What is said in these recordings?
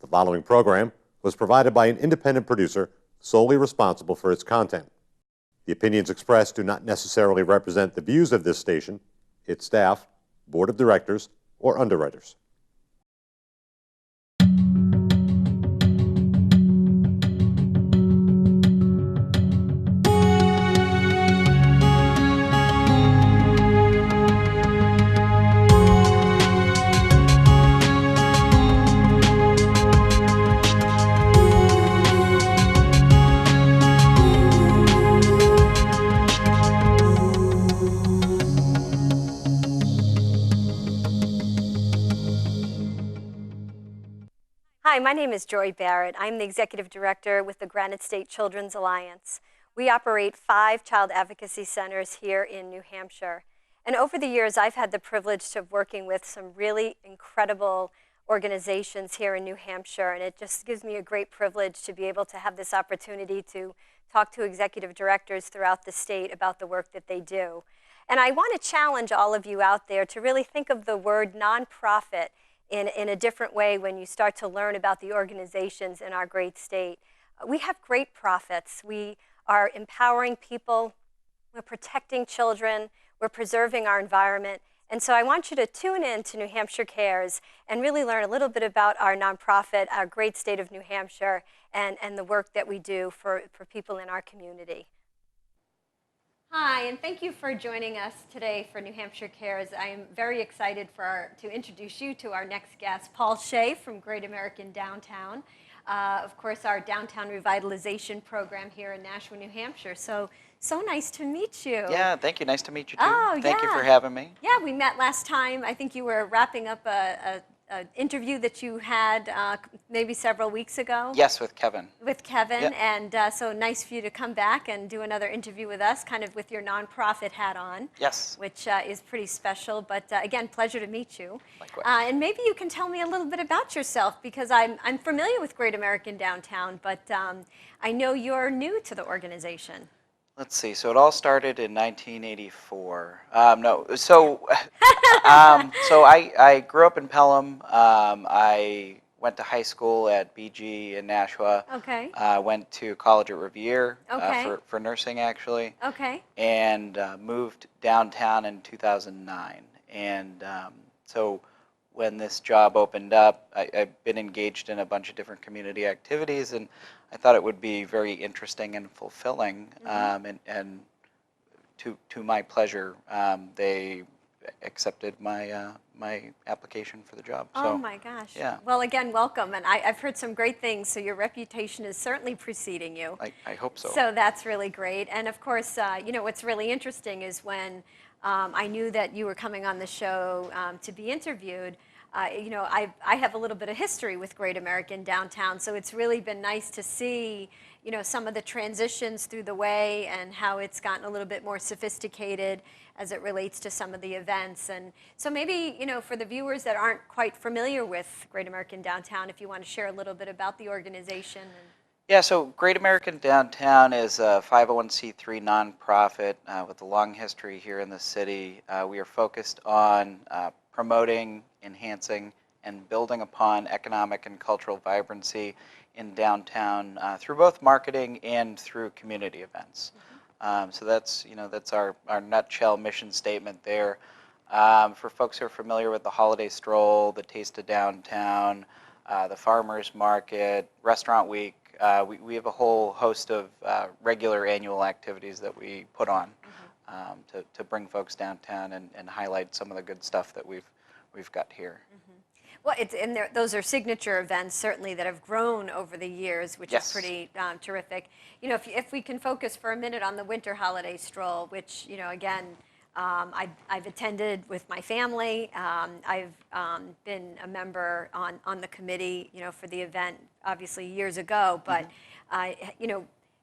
The following program was provided by an independent producer solely responsible for its content. The opinions expressed do not necessarily represent the views of this station, its staff, board of directors, or underwriters. Hi, my name is Joy Barrett. I'm the Executive Director with the Granite State Children's Alliance. We operate 5 child advocacy centers here in New Hampshire. And over the years, I've had the privilege of working with some really incredible organizations here in New Hampshire, and it just gives me a great privilege to be able to have this opportunity to talk to executive directors throughout the state about the work that they do. And I want to challenge all of you out there to really think of the word nonprofit in a different way when you start to learn about the organizations in our great state. We have great profits. We are empowering people. We're protecting children. We're preserving our environment. And so I want you to tune in to New Hampshire Cares and really learn a little bit about our nonprofit, our great state of New Hampshire, and the work that we do for people in our community. Hi, and thank you for joining us today for New Hampshire Cares. I am very excited to introduce you to our next guest, Paul Shea from Great American Downtown. Of course, our downtown revitalization program here in Nashua, New Hampshire. So nice to meet you. Yeah, thank you. Nice to meet you too. Oh, Thank you yeah. for having me. Yeah, we met last time. I think you were wrapping up an interview that you had maybe several weeks ago. Yes, with Kevin. With Kevin, Yep. And so nice for you to come back and do another interview with us, kind of with your nonprofit hat on. Yes. Which is pretty special, but again, pleasure to meet you. Likewise. And maybe you can tell me a little bit about yourself, because I'm familiar with Great American Downtown, but I know you're new to the organization. Let's see. So it all started in 1984. So I grew up in Pelham. I went to high school at BG in Nashua. Okay. Went to college at Revere Okay. for nursing, actually. Okay. And moved downtown in 2009. And so when this job opened up, I've been engaged in a bunch of different community activities, and I thought it would be very interesting and fulfilling. Mm-hmm. And to my pleasure, they accepted my my application for the job. Oh So, my gosh. yeah. Well, again, welcome. And I've heard some great things, so your reputation is certainly preceding you. I hope so. So that's really great. And of course, what's really interesting is when I knew that you were coming on the show to be interviewed, I have a little bit of history with Great American Downtown, so it's really been nice to see, some of the transitions through the way and how it's gotten a little bit more sophisticated as it relates to some of the events. And so maybe, for the viewers that aren't quite familiar with Great American Downtown, if you want to share a little bit about the organization. Yeah, so Great American Downtown is a 501c3 nonprofit with a long history here in the city. We are focused on promoting, enhancing, and building upon economic and cultural vibrancy in downtown through both marketing and through community events. So that's our nutshell mission statement there. For folks who are familiar with the Holiday Stroll, the Taste of Downtown, the Farmers Market, Restaurant Week, we have a whole host of regular annual activities that we put on to bring folks downtown and highlight some of the good stuff that we've got here. Well, those are signature events, certainly, that have grown over the years, which Yes. is pretty terrific. If we can focus for a minute on the Winter Holiday Stroll, which, again, I've attended with my family. I've been a member on the committee, for the event, obviously years ago, but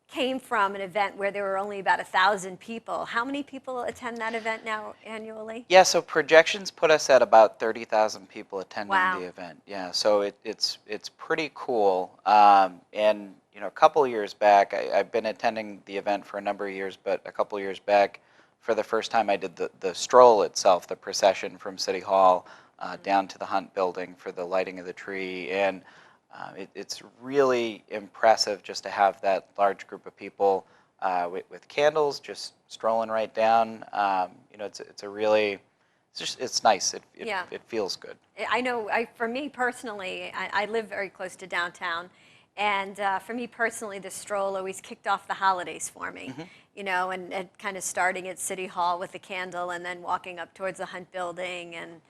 came from an event where there were only about 1,000 people. How many people attend that event now annually? Yeah, so projections put us at about 30,000 people attending Wow. the event. Yeah, so it's pretty cool. And a couple of years back, I've been attending the event for a number of years, but a couple of years back, for the first time, I did the stroll itself, the procession from City Hall down to the Hunt Building for the lighting of the tree. And It's really impressive just to have that large group of people with candles just strolling right down. It's a really, it's nice. Yeah. It feels good. I know, for me personally, I live very close to downtown, and for me personally, the stroll always kicked off the holidays for me. And kind of starting at City Hall with a candle, and then walking up towards the Hunt Building, and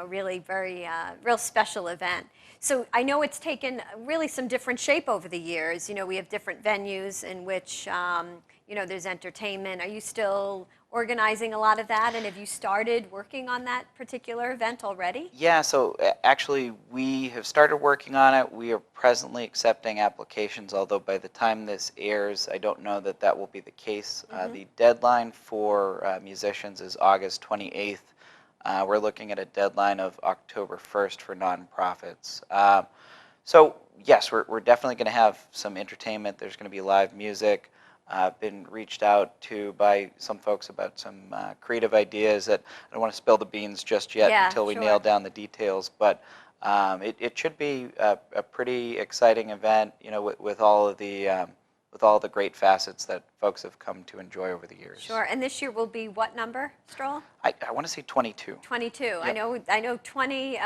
really very real special event. So I know it's taken really some different shape over the years. We have different venues in which there's entertainment. Are you still organizing a lot of that, and have you started working on that particular event already? Yeah, so actually we have started working on it. We are presently accepting applications, although by the time this airs, I don't know that that will be the case. The deadline for musicians is August 28th. We're looking at a deadline of October 1st for nonprofits. So yes, we're definitely going to have some entertainment. There's going to be live music. I've been reached out to by some folks about some creative ideas that I don't want to spill the beans just yet until we nail down the details. But it should be a pretty exciting event, with all of the great facets that folks have come to enjoy over the years. Sure. And this year will be what number, Stroll? I want to say 22. 22. Yep. I know 20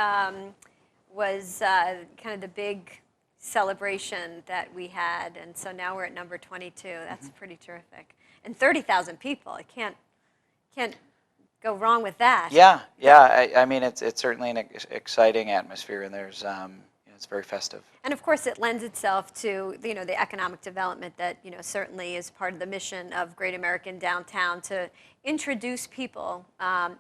was kind of the big celebration that we had, and so now we're at number 22. That's pretty terrific. And 30,000 people. I can't go wrong with that. Yeah. I mean, it's certainly an exciting atmosphere, and there's it's very festive. And of course, it lends itself to the economic development that certainly is part of the mission of Great American Downtown, to introduce people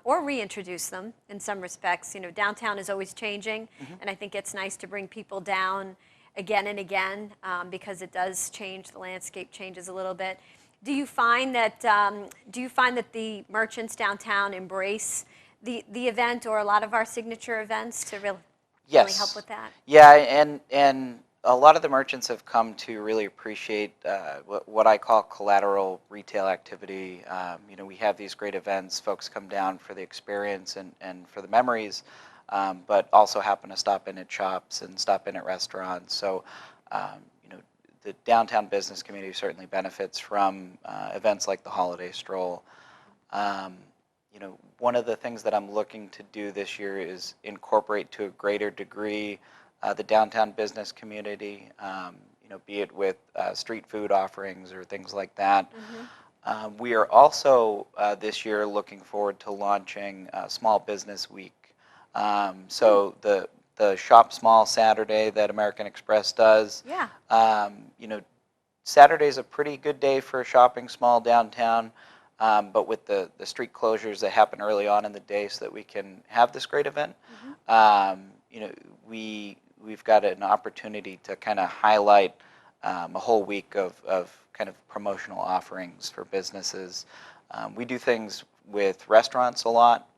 or reintroduce them in some respects. Downtown is always changing, and I think it's nice to bring people down again and again because it does change. The landscape changes a little bit. Do you find that the merchants downtown embrace the event or a lot of our signature events to really help with that? Yeah, and a lot of the merchants have come to really appreciate what I call collateral retail activity. We have these great events. Folks come down for the experience and for the memories, but also happen to stop in at shops and stop in at restaurants. So, the downtown business community certainly benefits from events like the Holiday Stroll. One of the things that I'm looking to do this year is incorporate to a greater degree the downtown business community, be it with street food offerings or things like that. We are also this year looking forward to launching Small Business Week. So the Shop Small Saturday that American Express does. Yeah. Saturday's a pretty good day for shopping small downtown. But with the street closures that happen early on in the day so that we can have this great event, we've got an opportunity to kind of highlight a whole week of kind of promotional offerings for businesses. We do things with restaurants a lot,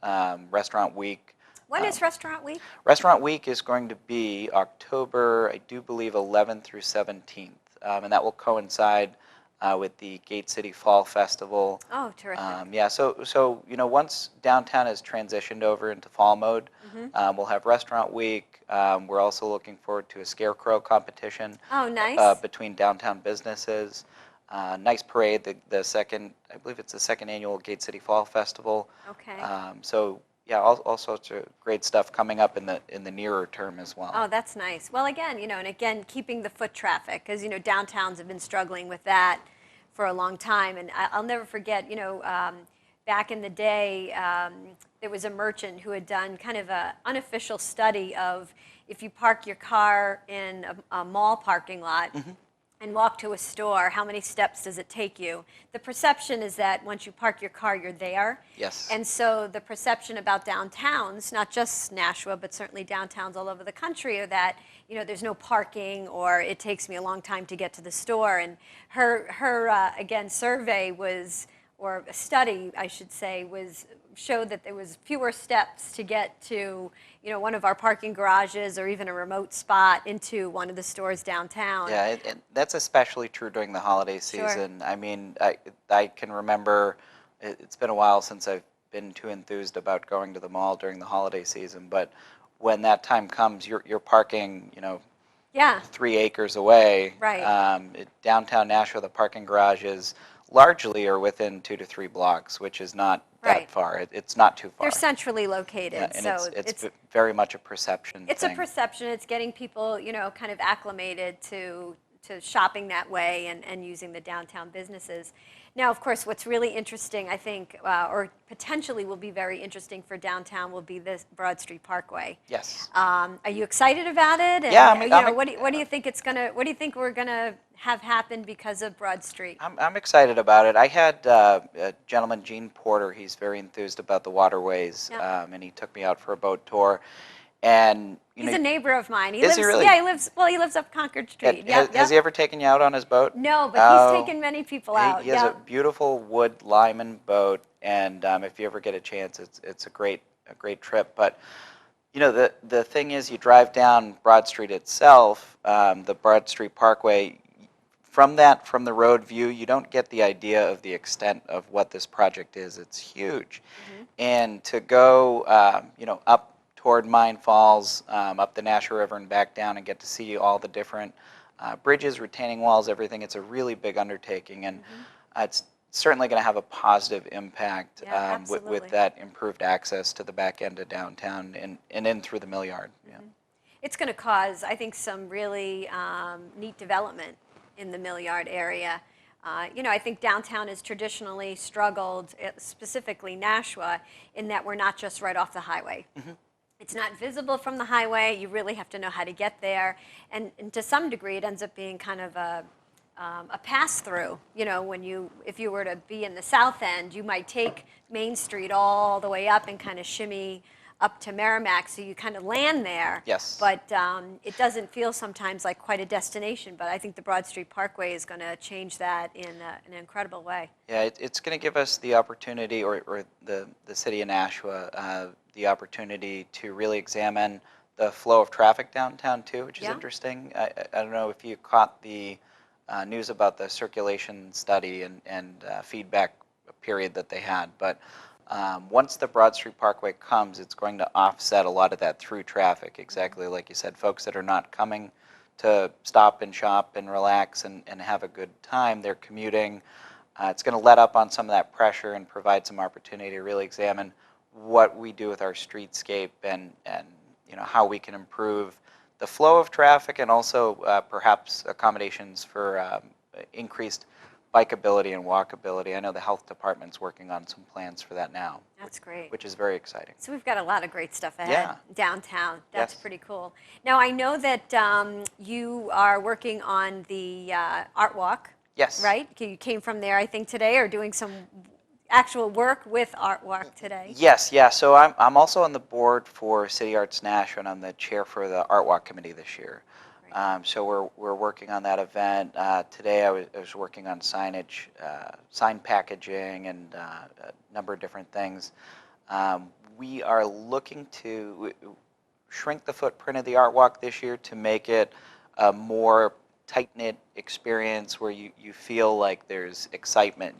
Restaurant Week. When is Restaurant Week? Restaurant Week is going to be October, I do believe, 11th through 17th, and that will coincide with the Gate City Fall Festival. Oh, terrific. So once downtown has transitioned over into fall mode, we'll have Restaurant Week. We're also looking forward to a scarecrow competition. Oh, nice. Between downtown businesses. Nice parade. I believe it's the second annual Gate City Fall Festival. Okay. All sorts of great stuff coming up in the nearer term as well. Oh, that's nice. Well, again, keeping the foot traffic, because downtowns have been struggling with that for a long time. And I'll never forget, back in the day, there was a merchant who had done kind of an unofficial study of if you park your car in a mall parking lot and walk to a store, how many steps does it take you? The perception is that once you park your car, you're there. Yes. And so the perception about downtowns, not just Nashua, but certainly downtowns all over the country, are that there's no parking, or it takes me a long time to get to the store. And her again, survey was, or a study, I should say, showed that there was fewer steps to get to one of our parking garages or even a remote spot into one of the stores downtown. Yeah, and that's especially true during the holiday season. Sure. I mean, I can remember, it's been a while since I've been too enthused about going to the mall during the holiday season, but when that time comes, you're parking, Yeah. 3 acres away. Right. Downtown Nashua, the parking garages largely are within 2 to 3 blocks, which is not Right. that far. It's not too far. They're centrally located, Yeah, and so it's very much a perception it's thing. a perception. It's getting people, kind of acclimated to shopping that way and using the downtown businesses. Now, of course, what's really interesting, I think, or potentially will be very interesting for downtown, will be this Broad Street Parkway. Yes. Are you excited about it? And, Yeah, what do you think what do you think we're gonna have happen because of Broad Street? I'm excited about it. I had a gentleman, Gene Porter. He's very enthused about the waterways, Yeah. and he took me out for a boat tour. And He's a neighbor of mine. Is he really? Yeah, he lives up Concord Street. Has he ever taken you out on his boat? No, but he's taken many people out. He has a beautiful wood Lyman boat, and if you ever get a chance, it's a great trip. But the thing is, you drive down Broad Street itself, the Broad Street Parkway. From the road view, you don't get the idea of the extent of what this project is. It's huge, and to go up toward Mine Falls, up the Nashua River and back down, and get to see all the different bridges, retaining walls, everything. It's a really big undertaking, and it's certainly going to have a positive impact with that improved access to the back end of downtown and in through the mill yard. Yeah. It's going to cause, I think, some really neat development in the mill yard area. I think downtown has traditionally struggled, specifically Nashua, in that we're not just right off the highway. It's not visible from the highway. You really have to know how to get there. And to some degree, it ends up being kind of a pass-through. If you were to be in the south end, you might take Main Street all the way up and kind of shimmy up to Merrimack, so you kind of land there. Yes. But it doesn't feel sometimes like quite a destination. But I think the Broad Street Parkway is going to change that in an incredible way. Yeah, it's going to give us the opportunity, or the city of Nashua, the opportunity to really examine the flow of traffic downtown too, which is interesting. I don't know if you caught the news about the circulation study and feedback period that they had, but once the Broad Street Parkway comes, it's going to offset a lot of that through traffic, exactly like you said. Folks that are not coming to stop and shop and relax and have a good time, they're commuting. It's going to let up on some of that pressure and provide some opportunity to really examine what we do with our streetscape and how we can improve the flow of traffic, and also perhaps accommodations for increased bikeability and walkability. I know the health department's working on some plans for that now. That's great. Which is very exciting. So we've got a lot of great stuff ahead downtown. That's pretty cool. Now, I know that you are working on the Art Walk. Yes. Right? You came from there, I think, today, or doing some actual work with Art Walk today. Yes, yeah. So I'm also on the board for City Arts Nashua, and I'm the chair for the Art Walk committee this year. So we're working on that event. Today I was working on signage, sign packaging, and a number of different things. We are looking to shrink the footprint of the Art Walk this year to make it a more tight-knit experience where you feel like there's excitement,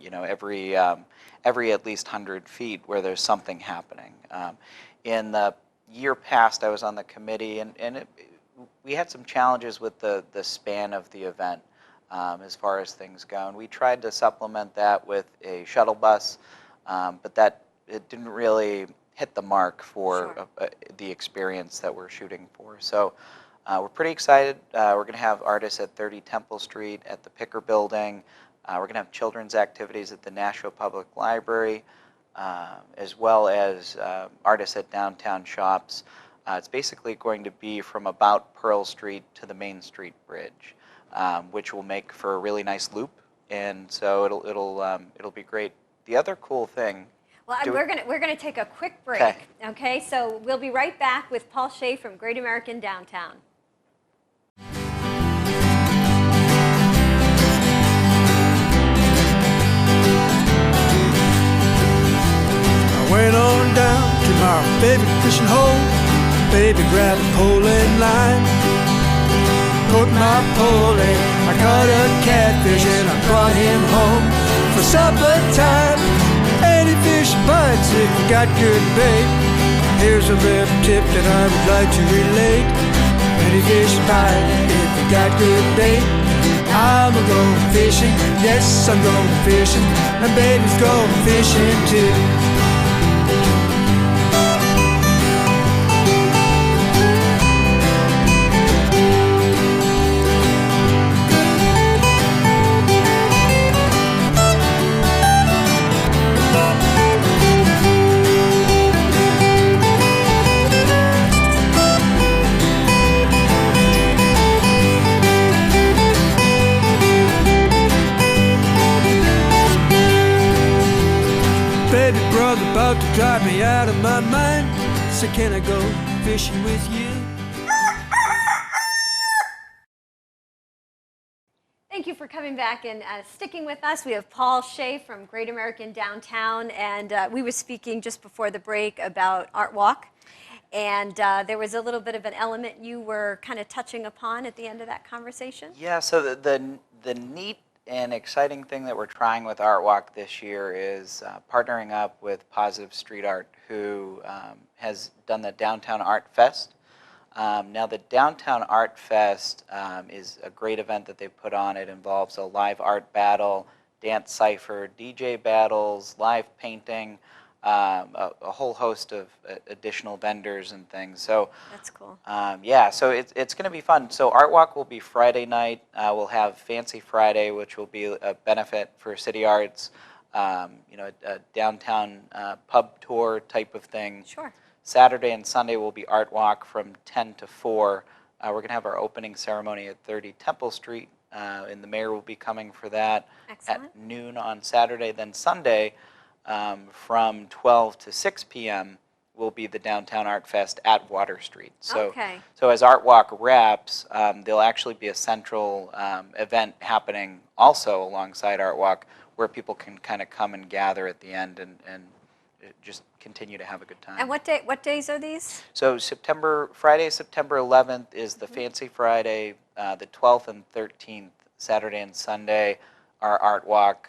every at least 100 feet where there's something happening. In the year past, I was on the committee, and we had some challenges with the span of the event as far as things go. And we tried to supplement that with a shuttle bus, but it didn't really hit the mark for the experience that we're shooting for. So we're pretty excited. We're going to have artists at 30 Temple Street, at the Picker Building. We're going to have children's activities at the Nashua Public Library, as well as artists at downtown shops. It's basically going to be from about Pearl Street to the Main Street Bridge, which will make for a really nice loop, and so it'll be great. The other cool thing. Well, we're gonna take a quick break. Okay, so we'll be right back with Paul Shea from Great American Downtown. I went on down to my favorite fishing hole. Baby grabbed a pole and line, put my pole in. I caught a catfish and I brought him home for supper time. Any fish bites if you got good bait. Here's a little tip that I would like to relate. Any fish bite if got good bait. I'm a going fishing, yes, I'm going fishing, and baby's going fishing too. Baby brother about to drive me out of my mind. So can I go fishing with you? Thank you for coming back and sticking with us. We have Paul Shea from Great American Downtown, and we were speaking just before the break about Art Walk, and there was a little bit of an element you were kind of touching upon at the end of that conversation. Yeah, so the neat and exciting thing that we're trying with Art Walk this year is partnering up with Positive Street Art, who has done the Downtown Art Fest. Now the Downtown Art Fest is a great event that they put on. It involves a live art battle, dance cipher, DJ battles, live painting, a whole host of additional vendors and things. So That's cool. yeah, so it's going to be fun. So Art Walk will be Friday night. We'll have Fancy Friday, which will be a benefit for City Arts, you know, a downtown pub tour type of thing. Sure. Saturday and Sunday will be Art Walk from 10 to 4. We're going to have our opening ceremony at 30 Temple Street, and the mayor will be coming for that Excellent. at noon on Saturday. Then Sunday, from 12 to 6 p.m. will be the Downtown Art Fest at Water Street. So, Okay. so as Art Walk wraps, there'll actually be a central event happening also alongside Art Walk where people can kind of come and gather at the end and just continue to have a good time. And what days are these? So Friday, September 11th is the Fancy Friday. The 12th and 13th, Saturday and Sunday, are Art Walk.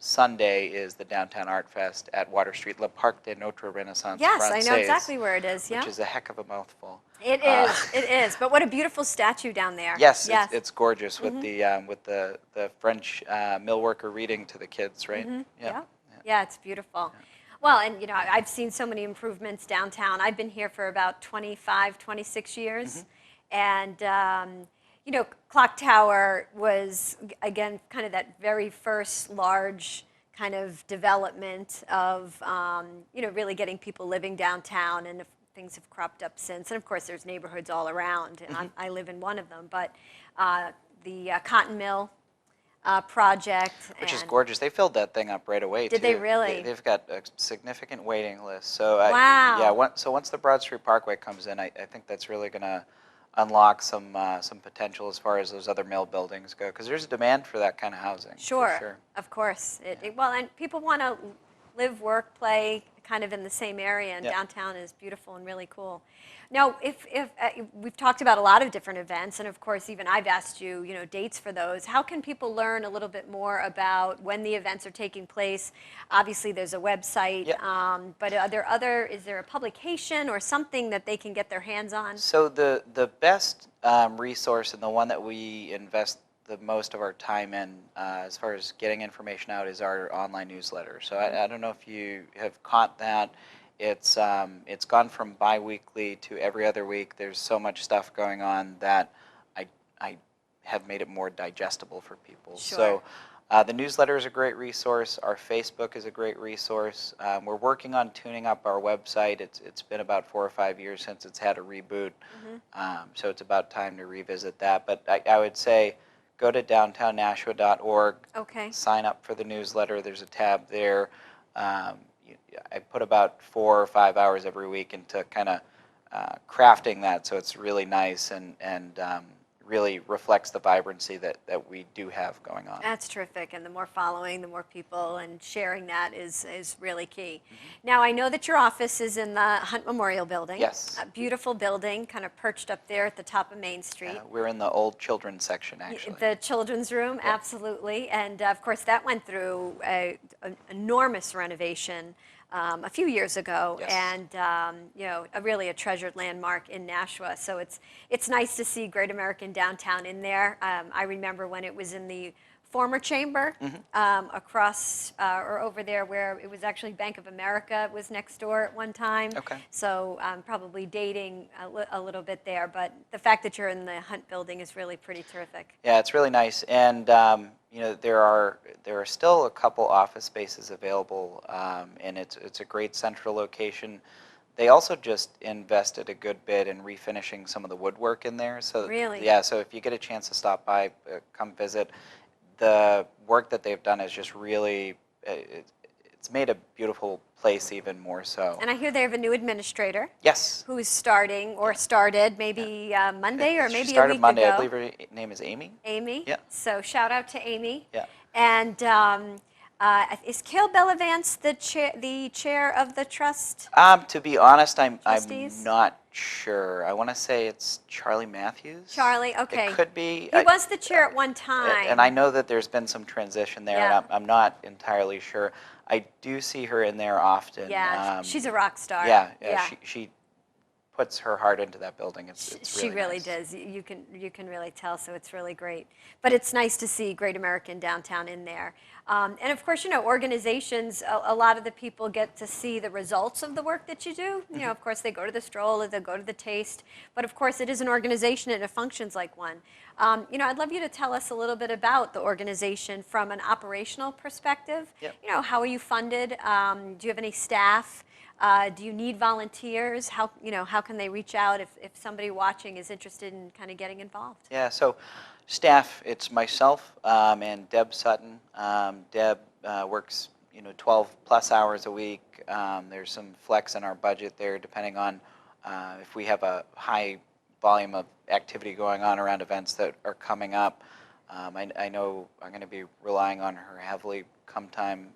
Sunday is the Downtown Art Fest at Water Street, Le Parc de Notre Renaissance Yes, I know Française, exactly where it is. Yeah. which is a heck of a mouthful. It is. It is. But what a beautiful statue down there. Yes, Yes. it's gorgeous with the French mill worker reading to the kids, right? Yeah. Yeah, it's beautiful. Well, and you know, I've seen so many improvements downtown. I've been here for about 25, 26 years. And, you know, Clock Tower was, again, kind of that very first large kind of development of, you know, really getting people living downtown. And things have cropped up since. And, of course, there's neighborhoods all around. And I live in one of them. But the Cotton Mill project. Which is gorgeous. They filled that thing up right away, Did too. they really? They've got a significant waiting list. So Wow. so once the Broad Street Parkway comes in, I think that's really going to unlock some potential as far as those other mill buildings go, because there's a demand for that kind of housing. for Sure, of course. Well, and people want to live, work, play kind of in the same area, and Yeah. downtown is beautiful and really cool. Now, if we've talked about a lot of different events, and of course, even I've asked you, you know, dates for those. How can people learn a little bit more about when the events are taking place? Obviously, there's a website, Yeah. but is there a publication or something that they can get their hands on? So the best resource and the one that we invest the most of our time in as far as getting information out is our online newsletter. So I don't know if you have caught that. It's gone from bi-weekly to every other week. There's so much stuff going on that I have made it more digestible for people. Sure. So the newsletter is a great resource. Our Facebook is a great resource. We're working on tuning up our website. It's been about 4 or 5 years since it's had a reboot. So it's about time to revisit that. But I would say go to downtownnashua.org. Okay. Sign up for the newsletter. There's a tab there. I put about 4 or 5 hours every week into kind of crafting that, so it's really nice and really reflects the vibrancy that we do have going on. That's terrific, and the more following, the more people, and sharing that is really key. Now, I know that your office is in the Hunt Memorial Building. Yes. A beautiful building, kind of perched up there at the top of Main Street. We're in the old children's section, actually. The children's room, absolutely, and of course that went through an enormous renovation a few years ago, Yes. and really a treasured landmark in Nashua. So it's nice to see Great American Downtown in there. I remember when it was in the former chamber across or over there where it was actually Bank of America was next door at one time. Okay. So probably dating a little bit there, but the fact that you're in the Hunt building is really pretty terrific. Yeah, it's really nice, and there are still a couple office spaces available, and it's a great central location. They also just invested a good bit in refinishing some of the woodwork in there. So Really? yeah, so if you get a chance to stop by, come visit. The work that they've done is just really it's made a beautiful place even more so. And I hear they have a new administrator Yes. who is starting or started maybe Monday or She maybe a started week Monday. ago. I believe her name is Amy. Amy. Yeah. So shout out to Amy. Yeah. And is Cale Bellavance the chair of the trust? To be honest, I'm Trustees? not sure. I want to say it's Charlie Matthews. Charlie, okay. It could be. He was the chair at one time. And I know that there's been some transition there, Yeah. and I'm not entirely sure. I do see her in there often. Yeah, she's a rock star. Yeah, Yeah. She puts her heart into that building. It's She really really nice. does. You can really tell. So it's really great. But it's nice to see Great American Downtown in there. And of course, organizations. A lot of the people get to see the results of the work that you do. Of course, they go to the stroll or they go to the taste. But of course, it is an organization and it functions like one. I'd love you to tell us a little bit about the organization from an operational perspective. Yep. How are you funded? Do you have any staff? Do you need volunteers? How can they reach out if somebody watching is interested in kind of getting involved? Yeah, so staff, it's myself and Deb Sutton. Deb works 12 plus hours a week. There's some flex in our budget there depending on if we have a high volume of activity going on around events that are coming up. I know I'm going to be relying on her heavily come time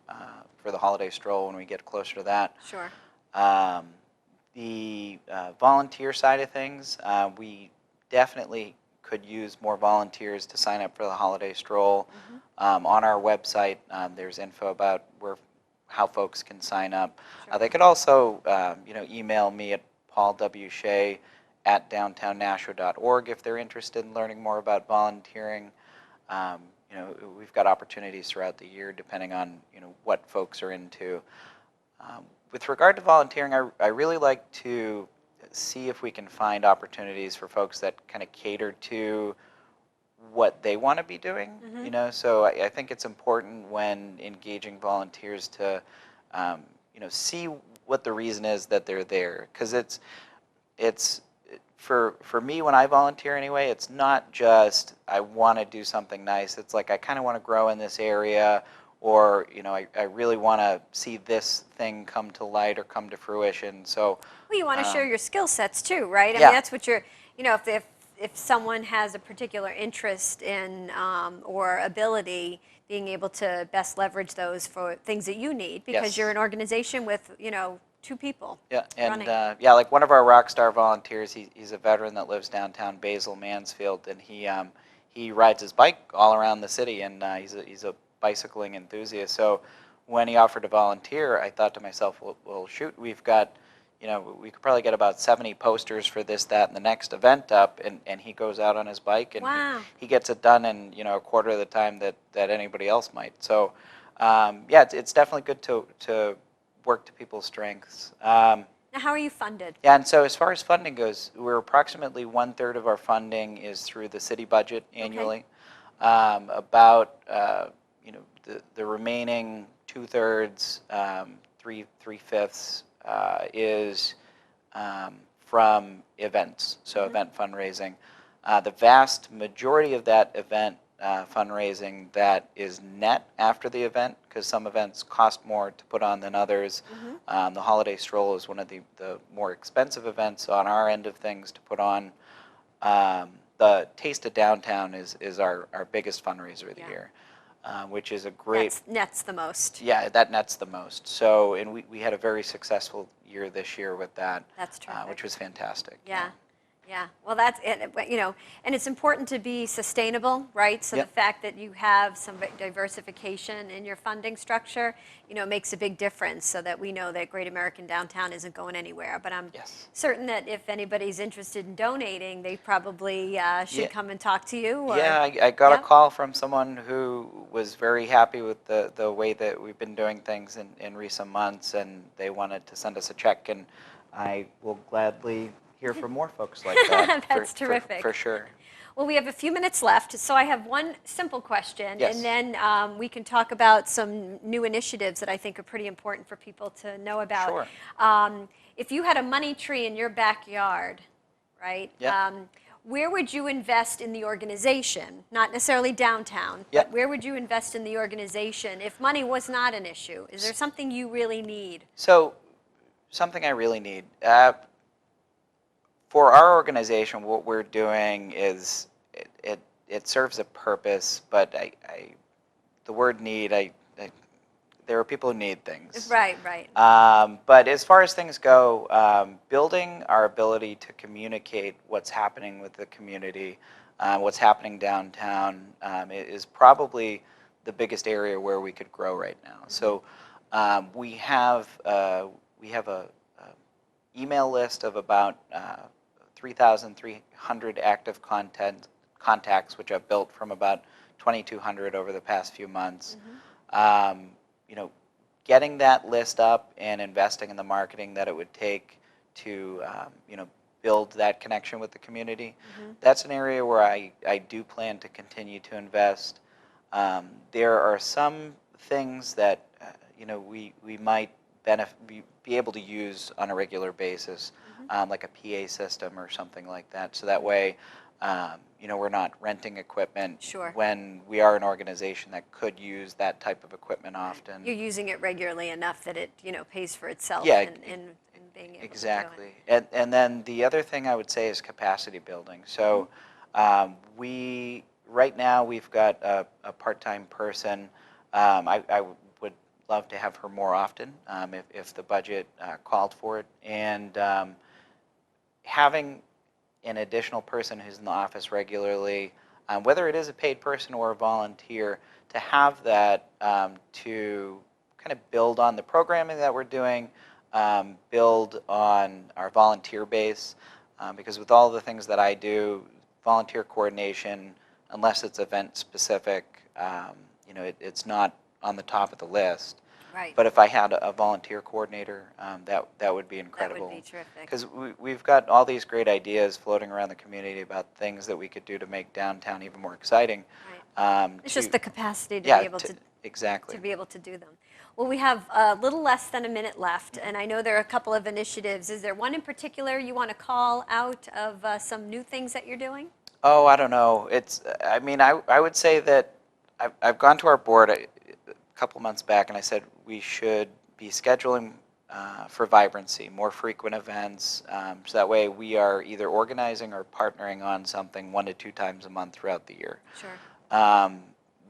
for the holiday stroll when we get closer to that. Sure. The volunteer side of things, we definitely could use more volunteers to sign up for the holiday stroll. On our website, there's info about how folks can sign up. Sure. They could also, email me at paulwshay@downtownnashua.org if they're interested in learning more about volunteering. We've got opportunities throughout the year depending on what folks are into. With regard to volunteering, I really like to see if we can find opportunities for folks that kind of cater to what they want to be doing. So I think it's important when engaging volunteers to see what the reason is that they're there, because it's for me when I volunteer anyway, it's not just I want to do something nice. It's like I kind of want to grow in this area, or I really want to see this thing come to light or come to fruition. So Well, you want to share your skill sets too, right? I Yeah. mean, that's what you're. If someone has a particular interest in or ability, being able to best leverage those for things that you need, because Yes. you're an organization with 2 people. yeah, and running. like one of our rock star volunteers, he's a veteran that lives downtown Basil, Mansfield, and he rides his bike all around the city, and he's a bicycling enthusiast. So when he offered to volunteer, I thought to myself, well shoot, we've got, we could probably get about 70 posters for this, that, and the next event up, and he goes out on his bike, and Wow. he gets it done in, a quarter of the time that anybody else might. So, it's definitely good to work to people's strengths. Now, how are you funded? Yeah, and so as far as funding goes, we're approximately 1/3 of our funding is through the city budget annually. About the remaining 2/3, 3/5 is from events, so event fundraising. The vast majority of that event fundraising that is net after the event, because some events cost more to put on than others. The holiday stroll is one of the more expensive events on our end of things to put on. The Taste of Downtown is our biggest fundraiser of the Yeah. year, which is a great. Nets the most. Yeah, that nets the most. So, and we had a very successful year this year with that. That's terrific. Which was fantastic. Yeah. Yeah, well, that's it. And it's important to be sustainable, right? So Yep. the fact that you have some diversification in your funding structure, makes a big difference so that we know that Great American Downtown isn't going anywhere. But I'm Yes. certain that if anybody's interested in donating, they probably should Yeah. come and talk to you. Or, Yeah, I got a Yep. call from someone who was very happy with the way that we've been doing things in recent months, and they wanted to send us a check, and I will gladly hear from more folks like that. That's terrific. For sure. Well, we have a few minutes left, so I have one simple question, Yes. and then we can talk about some new initiatives that I think are pretty important for people to know about. Sure. If you had a money tree in your backyard, right? Yeah. Where would you invest in the organization? Not necessarily downtown, Yeah. but where would you invest in the organization if money was not an issue? Is there something you really need? So, something I really need. For our organization, what we're doing is it serves a purpose, but the word need, there are people who need things. Right, right. But as far as things go, building our ability to communicate what's happening with the community, what's happening downtown, is probably the biggest area where we could grow right now. So we have a email list of about 3,300 active contacts, which I've built from about 2,200 over the past few months. Getting that list up and investing in the marketing that it would take to, build that connection with the community, that's an area where I do plan to continue to invest. There are some things that, we might be able to use on a regular basis, like a PA system or something like that. So that way, we're not renting equipment Sure. when we are an organization that could use that type of equipment often. You're using it regularly enough that it, pays for itself Yeah, in being able to do Exactly. it. And then the other thing I would say is capacity building. So right now we've got a part-time person. I would love to have her more often if the budget called for it. And having an additional person who's in the office regularly, whether it is a paid person or a volunteer, to have that to kind of build on the programming that we're doing, build on our volunteer base, because with all the things that I do, volunteer coordination, unless it's event specific, it's not on the top of the list. Right. But if I had a volunteer coordinator, that would be incredible. That would be terrific. Because we've got all these great ideas floating around the community about things that we could do to make downtown even more exciting. Right. It's just the capacity to yeah, be able to exactly. to be able to do them. Well, we have a little less than a minute left, and I know there are a couple of initiatives. Is there one in particular you want to call out of some new things that you're doing? Oh, I don't know. I would say that I've gone to our board a couple months back, and I said we should be scheduling for vibrancy, more frequent events, so that way we are either organizing or partnering on something 1 to 2 times a month throughout the year. Sure.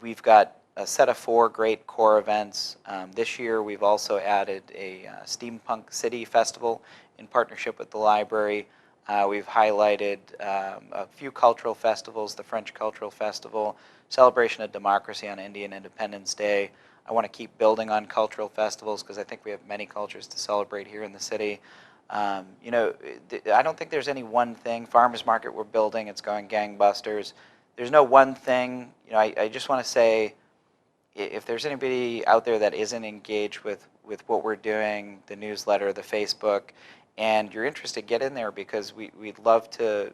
We've got a set of 4 great core events. This year we've also added a Steampunk City Festival in partnership with the library. We've highlighted a few cultural festivals, the French Cultural Festival, Celebration of Democracy on Indian Independence Day. I want to keep building on cultural festivals because I think we have many cultures to celebrate here in the city. I don't think there's any one thing. Farmers Market we're building, it's going gangbusters. There's no one thing. I just want to say, if there's anybody out there that isn't engaged with what we're doing, the newsletter, the Facebook, and you're interested, get in there because we'd love to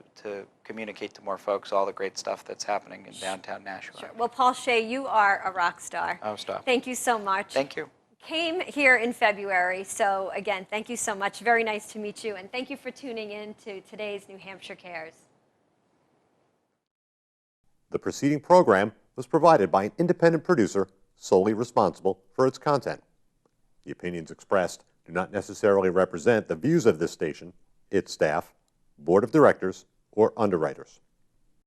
communicate to more folks all the great stuff that's happening in downtown Nashua. Sure. Well, Paul Shea, you are a rock star. Oh, stop. Thank you so much. Thank you. Came here in February, so again, thank you so much. Very nice to meet you, and thank you for tuning in to today's New Hampshire Cares. The preceding program was provided by an independent producer solely responsible for its content. The opinions expressed do not necessarily represent the views of this station, its staff, board of directors, or underwriters.